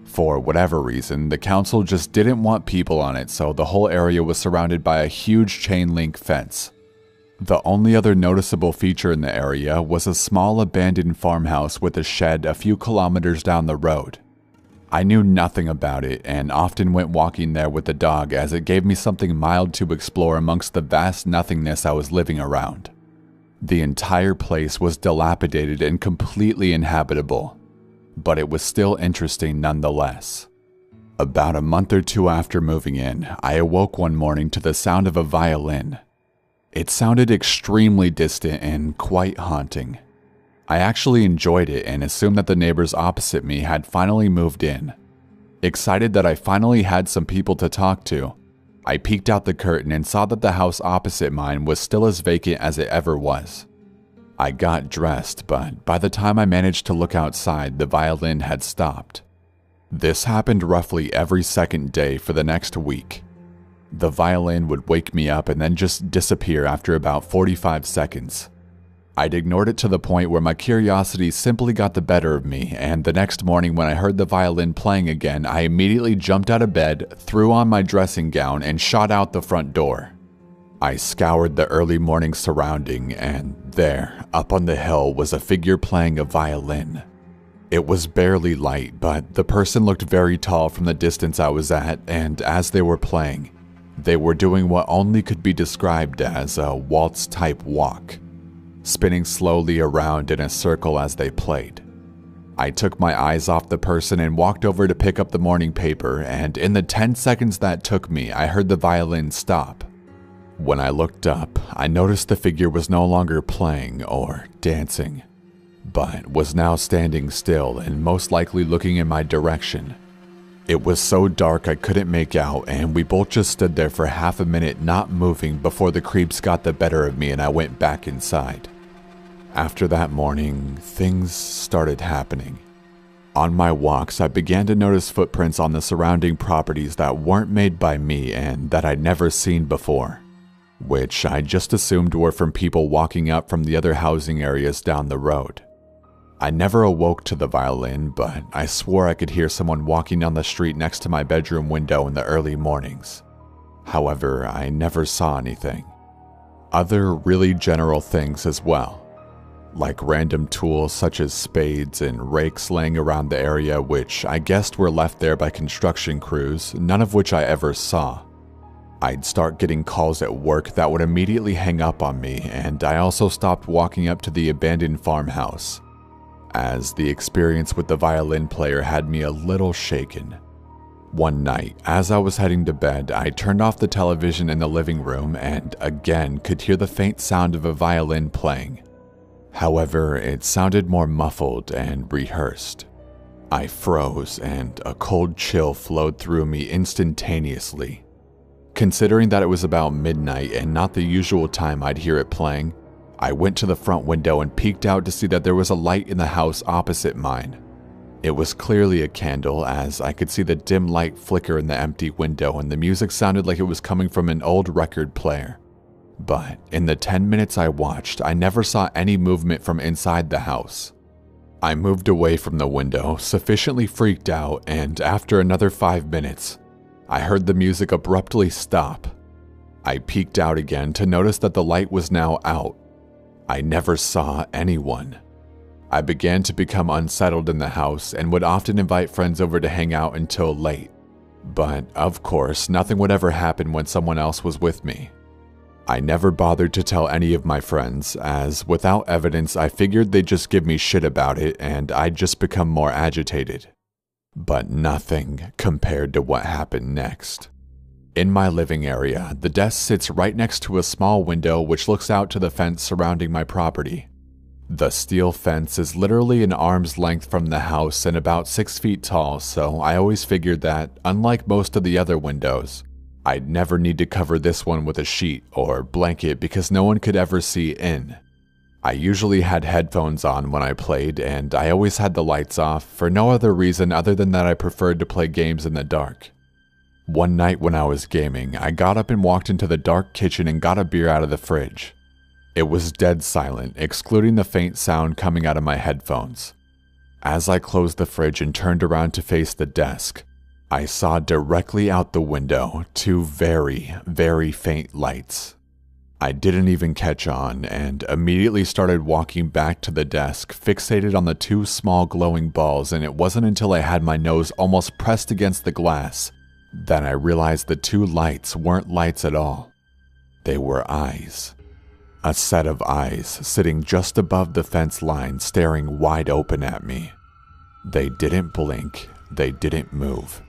For whatever reason, the council just didn't want people on it, so the whole area was surrounded by a huge chain link fence. The only other noticeable feature in the area was a small abandoned farmhouse with a shed a few kilometers down the road. I knew nothing about it and often went walking there with the dog as it gave me something mild to explore amongst the vast nothingness I was living around. The entire place was dilapidated and completely inhabitable, but it was still interesting nonetheless. About a month or two after moving in, I awoke one morning to the sound of a violin. It sounded extremely distant and quite haunting. I actually enjoyed it and assumed that the neighbors opposite me had finally moved in. Excited that I finally had some people to talk to, I peeked out the curtain and saw that the house opposite mine was still as vacant as it ever was. I got dressed, but by the time I managed to look outside, the violin had stopped. This happened roughly every second day for the next week. The violin would wake me up and then just disappear after about 45 seconds. I'd ignored it to the point where my curiosity simply got the better of me, and the next morning when I heard the violin playing again, I immediately jumped out of bed, threw on my dressing gown, and shot out the front door. I scoured the early morning surrounding, and there, up on the hill, was a figure playing a violin. It was barely light, but the person looked very tall from the distance I was at, and as they were playing, they were doing what only could be described as a waltz-type walk, spinning slowly around in a circle as they played. I took my eyes off the person and walked over to pick up the morning paper, and in the 10 seconds that took me, I heard the violin stop. When I looked up, I noticed the figure was no longer playing or dancing, but was now standing still and most likely looking in my direction. It was so dark I couldn't make out, and we both just stood there for half a minute not moving before the creeps got the better of me and I went back inside. After that morning, things started happening. On my walks, I began to notice footprints on the surrounding properties that weren't made by me and that I'd never seen before, which I just assumed were from people walking up from the other housing areas down the road. I never awoke to the violin, but I swore I could hear someone walking down the street next to my bedroom window in the early mornings. However, I never saw anything. Other really general things as well, like random tools such as spades and rakes laying around the area, which I guessed were left there by construction crews, none of which I ever saw. I'd start getting calls at work that would immediately hang up on me, and I also stopped walking up to the abandoned farmhouse, as the experience with the violin player had me a little shaken. One night, as I was heading to bed, I turned off the television in the living room and again could hear the faint sound of a violin playing. However, it sounded more muffled and rehearsed. I froze and a cold chill flowed through me instantaneously. Considering that it was about midnight and not the usual time I'd hear it playing, I went to the front window and peeked out to see that there was a light in the house opposite mine. It was clearly a candle, as I could see the dim light flicker in the empty window and the music sounded like it was coming from an old record player. But in the 10 minutes I watched, I never saw any movement from inside the house. I moved away from the window, sufficiently freaked out, and after another 5 minutes, I heard the music abruptly stop. I peeked out again to notice that the light was now out. I never saw anyone. I began to become unsettled in the house and would often invite friends over to hang out until late. But, of course, nothing would ever happen when someone else was with me. I never bothered to tell any of my friends, as without evidence I figured they'd just give me shit about it and I'd just become more agitated. But nothing compared to what happened next. In my living area, the desk sits right next to a small window which looks out to the fence surrounding my property. The steel fence is literally an arm's length from the house and about 6 feet tall, so I always figured that, unlike most of the other windows, I'd never need to cover this one with a sheet or blanket because no one could ever see in. I usually had headphones on when I played, and I always had the lights off for no other reason other than that I preferred to play games in the dark. One night when I was gaming, I got up and walked into the dark kitchen and got a beer out of the fridge. It was dead silent, excluding the faint sound coming out of my headphones. As I closed the fridge and turned around to face the desk, I saw directly out the window 2 very, very faint lights. I didn't even catch on and immediately started walking back to the desk, fixated on the 2 small glowing balls, and it wasn't until I had my nose almost pressed against the glass that I realized the 2 lights weren't lights at all. They were eyes. A set of eyes sitting just above the fence line, staring wide open at me. They didn't blink, they didn't move.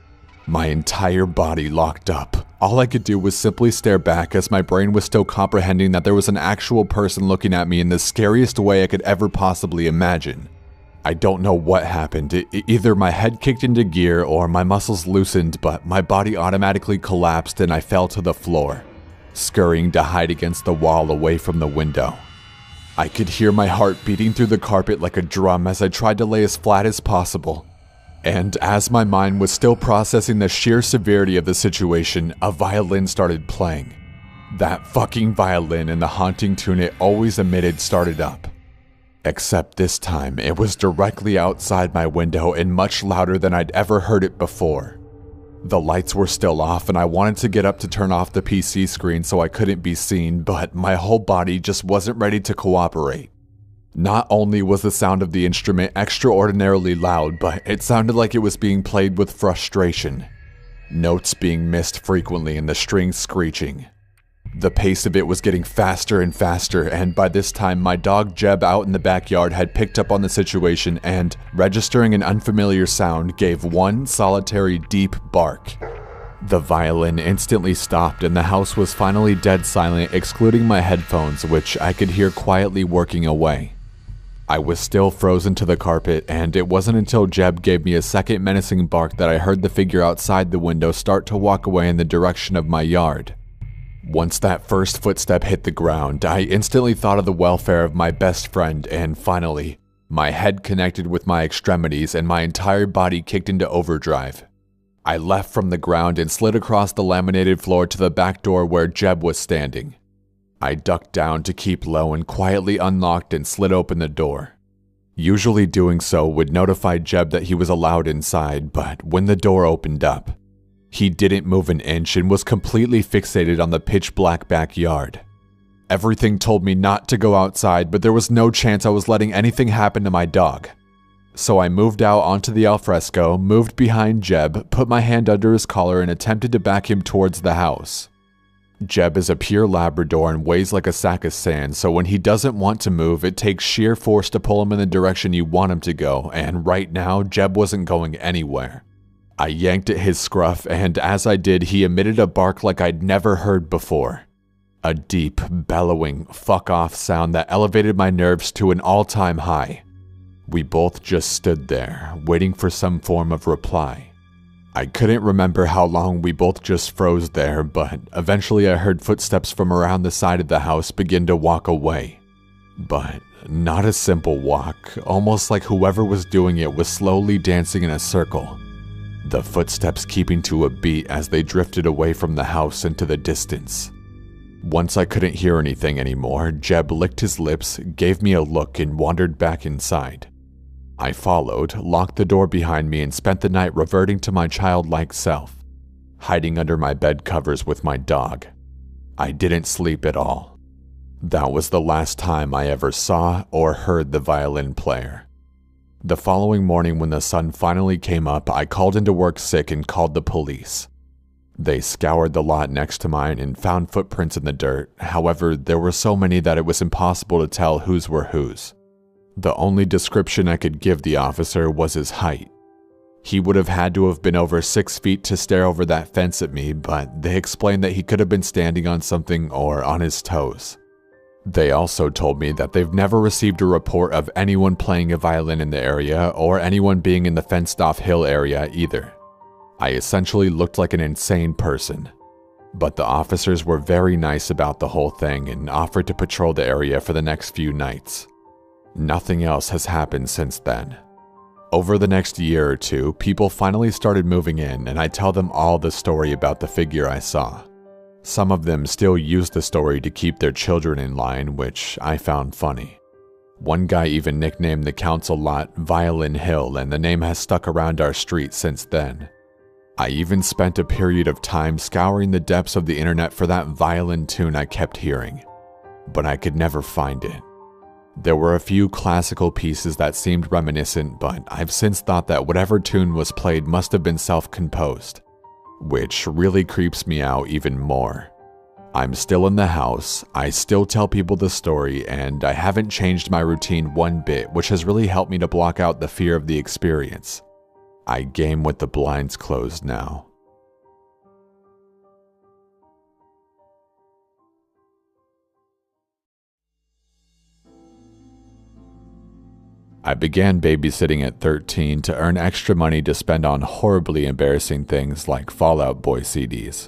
My entire body locked up. All I could do was simply stare back as my brain was still comprehending that there was an actual person looking at me in the scariest way I could ever possibly imagine. I don't know what happened. Either my head kicked into gear or my muscles loosened, but my body automatically collapsed and I fell to the floor, scurrying to hide against the wall away from the window. I could hear my heart beating through the carpet like a drum as I tried to lay as flat as possible. And as my mind was still processing the sheer severity of the situation, a violin started playing. That fucking violin and the haunting tune it always emitted started up. Except this time, it was directly outside my window and much louder than I'd ever heard it before. The lights were still off and I wanted to get up to turn off the PC screen so I couldn't be seen, but my whole body just wasn't ready to cooperate. Not only was the sound of the instrument extraordinarily loud, but it sounded like it was being played with frustration. Notes being missed frequently and the strings screeching. The pace of it was getting faster and faster, and by this time my dog Jeb out in the backyard had picked up on the situation and, registering an unfamiliar sound, gave one solitary deep bark. The violin instantly stopped and the house was finally dead silent, excluding my headphones, which I could hear quietly working away. I was still frozen to the carpet, and it wasn't until Jeb gave me a second menacing bark that I heard the figure outside the window start to walk away in the direction of my yard. Once that first footstep hit the ground, I instantly thought of the welfare of my best friend, and finally, my head connected with my extremities and my entire body kicked into overdrive. I leapt from the ground and slid across the laminated floor to the back door where Jeb was standing. I ducked down to keep low and quietly unlocked and slid open the door. Usually doing so would notify Jeb that he was allowed inside, but when the door opened up, he didn't move an inch and was completely fixated on the pitch-black backyard. Everything told me not to go outside, but there was no chance I was letting anything happen to my dog. So I moved out onto the alfresco, moved behind Jeb, put my hand under his collar and attempted to back him towards the house. Jeb is a pure Labrador and weighs like a sack of sand, so when he doesn't want to move, it takes sheer force to pull him in the direction you want him to go, and right now, Jeb wasn't going anywhere. I yanked at his scruff, and as I did, he emitted a bark like I'd never heard before. A deep, bellowing, fuck-off sound that elevated my nerves to an all-time high. We both just stood there, waiting for some form of reply. I couldn't remember how long we both just froze there, but eventually I heard footsteps from around the side of the house begin to walk away. But not a simple walk, almost like whoever was doing it was slowly dancing in a circle, the footsteps keeping to a beat as they drifted away from the house into the distance. Once I couldn't hear anything anymore, Jeb licked his lips, gave me a look, and wandered back inside. I followed, locked the door behind me, and spent the night reverting to my childlike self, hiding under my bed covers with my dog. I didn't sleep at all. That was the last time I ever saw or heard the violin player. The following morning, when the sun finally came up, I called into work sick and called the police. They scoured the lot next to mine and found footprints in the dirt. However, there were so many that it was impossible to tell whose were whose. The only description I could give the officer was his height. He would have had to have been over 6 feet to stare over that fence at me, but they explained that he could have been standing on something or on his toes. They also told me that they've never received a report of anyone playing a violin in the area or anyone being in the fenced-off hill area either. I essentially looked like an insane person. But the officers were very nice about the whole thing and offered to patrol the area for the next few nights. Nothing else has happened since then. Over the next year or two, people finally started moving in, and I tell them all the story about the figure I saw. Some of them still use the story to keep their children in line, which I found funny. One guy even nicknamed the council lot Violin Hill, and the name has stuck around our street since then. I even spent a period of time scouring the depths of the internet for that violin tune I kept hearing, but I could never find it. There were a few classical pieces that seemed reminiscent, but I've since thought that whatever tune was played must have been self-composed, which really creeps me out even more. I'm still in the house, I still tell people the story, and I haven't changed my routine one bit, which has really helped me to block out the fear of the experience. I game with the blinds closed now. I began babysitting at 13 to earn extra money to spend on horribly embarrassing things like Fall Out Boy CDs.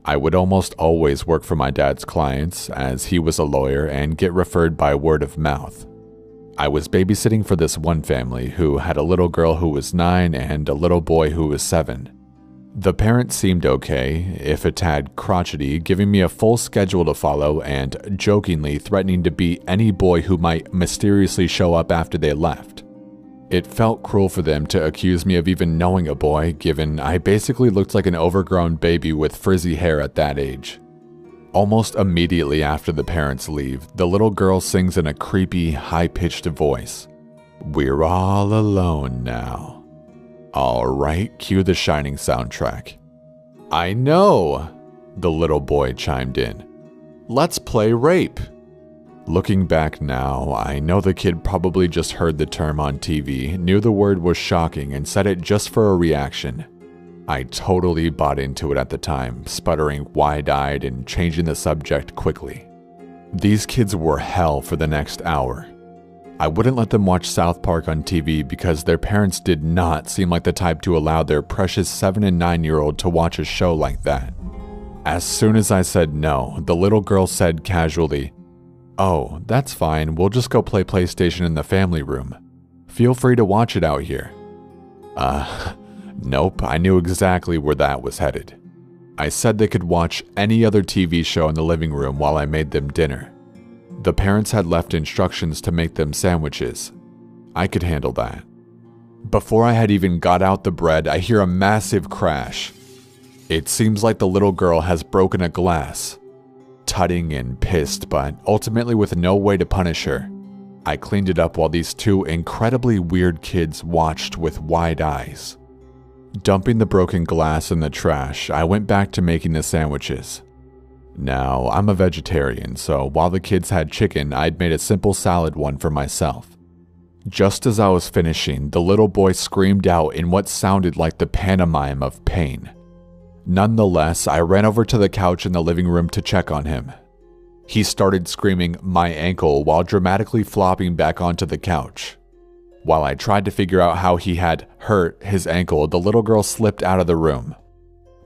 I would almost always work for my dad's clients, as he was a lawyer, and get referred by word of mouth. I was babysitting for this one family who had a little girl who was 9 and a little boy who was 7. The parents seemed okay, if a tad crotchety, giving me a full schedule to follow and jokingly threatening to beat any boy who might mysteriously show up after they left. It felt cruel for them to accuse me of even knowing a boy, given I basically looked like an overgrown baby with frizzy hair at that age. Almost immediately after the parents leave, the little girl sings in a creepy, high-pitched voice. "We're all alone now." Alright, cue the Shining soundtrack. "I know," the little boy chimed in. "Let's play rape." Looking back now, I know the kid probably just heard the term on TV, knew the word was shocking, and said it just for a reaction. I totally bought into it at the time, sputtering wide-eyed and changing the subject quickly. These kids were hell for the next hour. I wouldn't let them watch South Park on TV because their parents did not seem like the type to allow their precious 7- and 9-year-old to watch a show like that. As soon as I said no, the little girl said casually, "Oh, that's fine, we'll just go play PlayStation in the family room. Feel free to watch it out here." Nope, I knew exactly where that was headed. I said they could watch any other TV show in the living room while I made them dinner. The parents had left instructions to make them sandwiches. I could handle that. Before I had even got out the bread, I hear a massive crash. It seems like the little girl has broken a glass. Tutting and pissed, but ultimately with no way to punish her, I cleaned it up while these two incredibly weird kids watched with wide eyes. Dumping the broken glass in the trash, I went back to making the sandwiches. Now, I'm a vegetarian, so while the kids had chicken, I'd made a simple salad one for myself. Just as I was finishing, the little boy screamed out in what sounded like the pantomime of pain. Nonetheless, I ran over to the couch in the living room to check on him. He started screaming, "My ankle," while dramatically flopping back onto the couch. While I tried to figure out how he had hurt his ankle, the little girl slipped out of the room.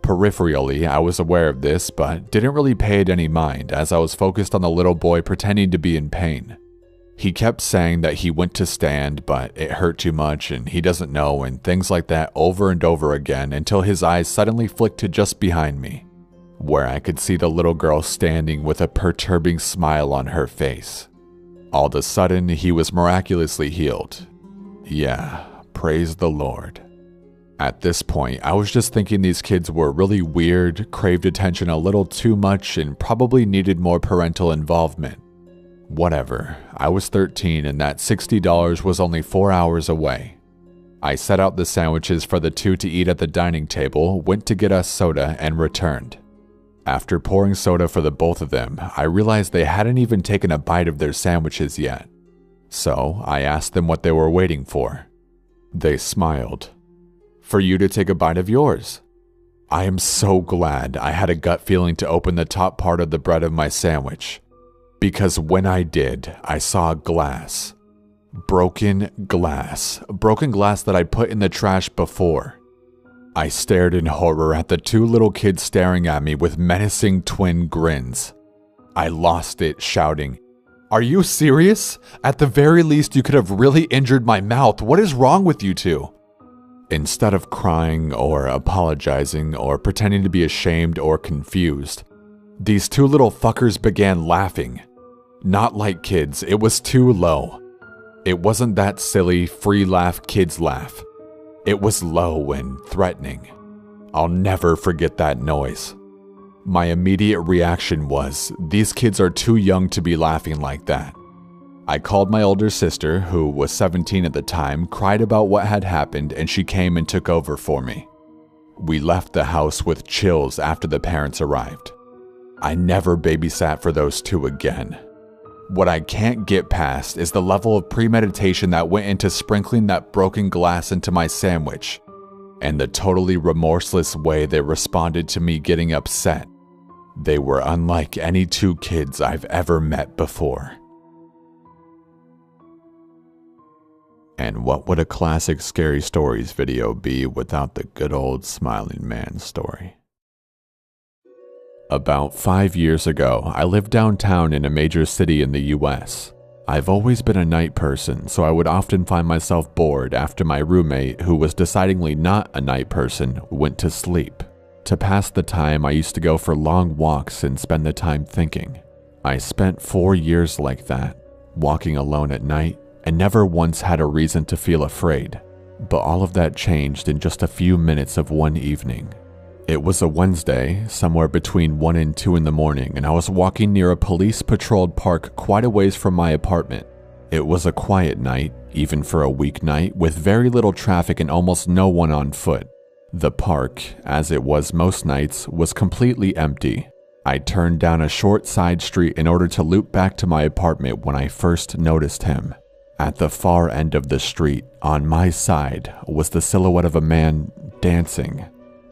Peripherally, I was aware of this, but didn't really pay it any mind as I was focused on the little boy pretending to be in pain. He kept saying that he went to stand, but it hurt too much and he doesn't know, and things like that over and over again until his eyes suddenly flicked to just behind me, where I could see the little girl standing with a perturbing smile on her face. All of a sudden, he was miraculously healed. Yeah, praise the Lord. At this point, I was just thinking these kids were really weird, craved attention a little too much, and probably needed more parental involvement. Whatever, I was 13 and that $60 was only 4 hours away. I set out the sandwiches for the two to eat at the dining table, went to get us soda, and returned. After pouring soda for the both of them, I realized they hadn't even taken a bite of their sandwiches yet. So I asked them what they were waiting for. They smiled. For you to take a bite of yours. I am so glad I had a gut feeling to open the top part of the bread of my sandwich. Because when I did, I saw glass. Broken glass that I'd put in the trash before. I stared in horror at the two little kids staring at me with menacing twin grins. I lost it, shouting, "Are you serious? At the very least, you could have really injured my mouth. What is wrong with you two?" Instead of crying or apologizing or pretending to be ashamed or confused, these two little fuckers began laughing. Not like kids, it was too low. It wasn't that silly, free laugh kids laugh. It was low and threatening. I'll never forget that noise. My immediate reaction was, these kids are too young to be laughing like that. I called my older sister, who was 17 at the time, cried about what had happened, and she came and took over for me. We left the house with chills after the parents arrived. I never babysat for those two again. What I can't get past is the level of premeditation that went into sprinkling that broken glass into my sandwich, and the totally remorseless way they responded to me getting upset. They were unlike any two kids I've ever met before. And what would a classic Scary Stories video be without the good old smiling man story? About 5 years ago, I lived downtown in a major city in the US. I've always been a night person, so I would often find myself bored after my roommate, who was decidedly not a night person, went to sleep. To pass the time, I used to go for long walks and spend the time thinking. I spent 4 years like that, walking alone at night, and never once had a reason to feel afraid. But all of that changed in just a few minutes of one evening. It was a Wednesday, somewhere between 1 and 2 in the morning, and I was walking near a police-patrolled park quite a ways from my apartment. It was a quiet night, even for a weeknight, with very little traffic and almost no one on foot. The park, as it was most nights, was completely empty. I turned down a short side street in order to loop back to my apartment when I first noticed him. At the far end of the street, on my side, was the silhouette of a man dancing.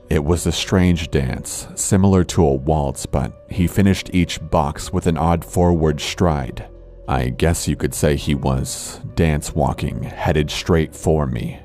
It was a strange dance, similar to a waltz, but he finished each box with an odd forward stride. I guess you could say he was dance walking, headed straight for me.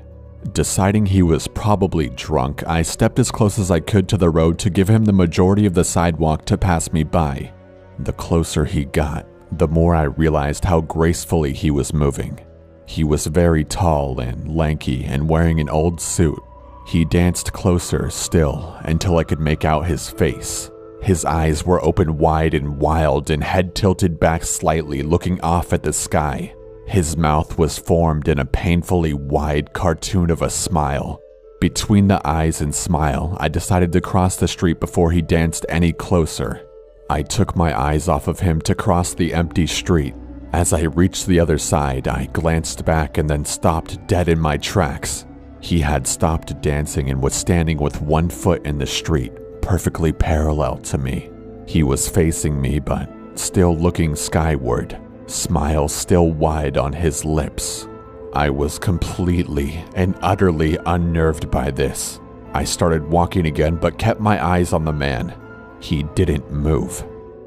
Deciding he was probably drunk, I stepped as close as I could to the road to give him the majority of the sidewalk to pass me by. The closer he got, the more I realized how gracefully he was moving. He was very tall and lanky and wearing an old suit. He danced closer still until I could make out his face. His eyes were open wide and wild and head tilted back slightly, looking off at the sky. His mouth was formed in a painfully wide cartoon of a smile. Between the eyes and smile, I decided to cross the street before he danced any closer. I took my eyes off of him to cross the empty street. As I reached the other side, I glanced back and then stopped dead in my tracks. He had stopped dancing and was standing with one foot in the street, perfectly parallel to me. He was facing me, but still looking skyward, smile still wide on his lips. I was completely and utterly unnerved by this. I started walking again, but kept my eyes on the man. He didn't move.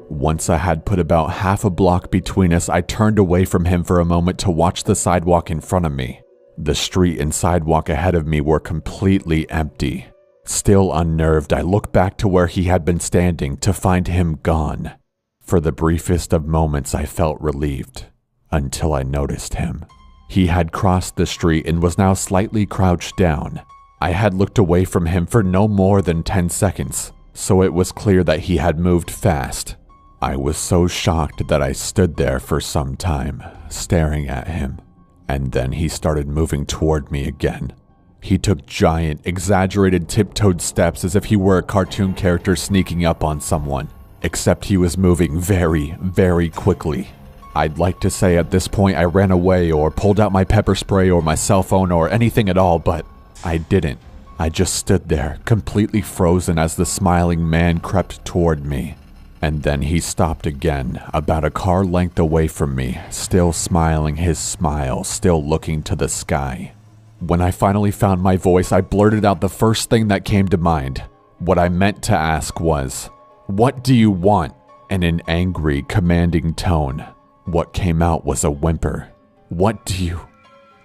Once I had put about half a block between us, I turned away from him for a moment to watch the sidewalk in front of me. The street and sidewalk ahead of me were completely empty. Still unnerved, I looked back to where he had been standing to find him gone. For the briefest of moments, I felt relieved. until I noticed him. He had crossed the street and was now slightly crouched down. I had looked away from him for no more than 10 seconds, so it was clear that he had moved fast. I was so shocked that I stood there for some time, staring at him, and then he started moving toward me again. He took giant, exaggerated tiptoed steps as if he were a cartoon character sneaking up on someone, except he was moving very, very quickly. I'd like to say at this point I ran away or pulled out my pepper spray or my cell phone or anything at all, but I didn't. I just stood there, completely frozen as the smiling man crept toward me. And then he stopped again, about a car length away from me, still smiling his smile, still looking to the sky. When I finally found my voice, I blurted out the first thing that came to mind. What I meant to ask was, "What do you want?" in an angry, commanding tone. What came out was a whimper. "What do you—"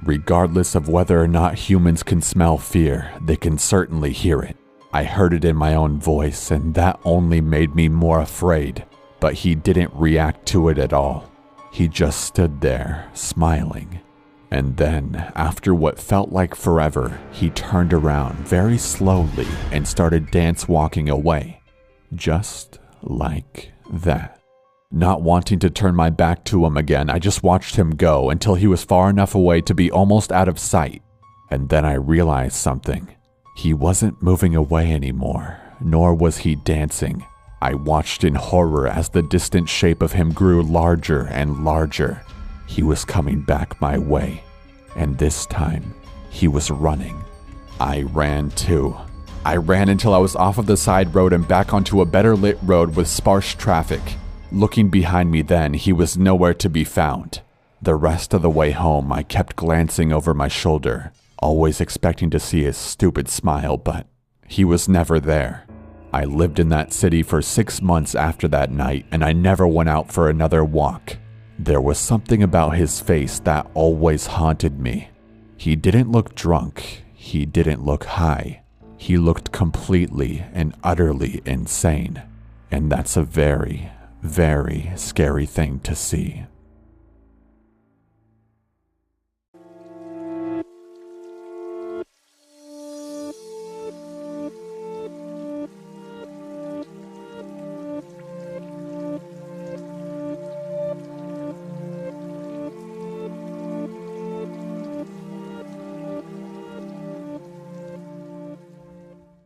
Regardless of whether or not humans can smell fear, they can certainly hear it. I heard it in my own voice, and that only made me more afraid. But he didn't react to it at all. He just stood there, smiling. And then, after what felt like forever, he turned around very slowly and started dance walking away. Just like that. Not wanting to turn my back to him again, I just watched him go until he was far enough away to be almost out of sight. And then I realized something. He wasn't moving away anymore, nor was he dancing. I watched in horror as the distant shape of him grew larger and larger. He was coming back my way, and this time, he was running. I ran too. I ran until I was off of the side road and back onto a better lit road with sparse traffic. Looking behind me then, he was nowhere to be found. The rest of the way home, I kept glancing over my shoulder, always expecting to see his stupid smile, but he was never there. I lived in that city for 6 months after that night, and I never went out for another walk. There was something about his face that always haunted me. He didn't look drunk. He didn't look high. He looked completely and utterly insane. And that's a very, very scary thing to see.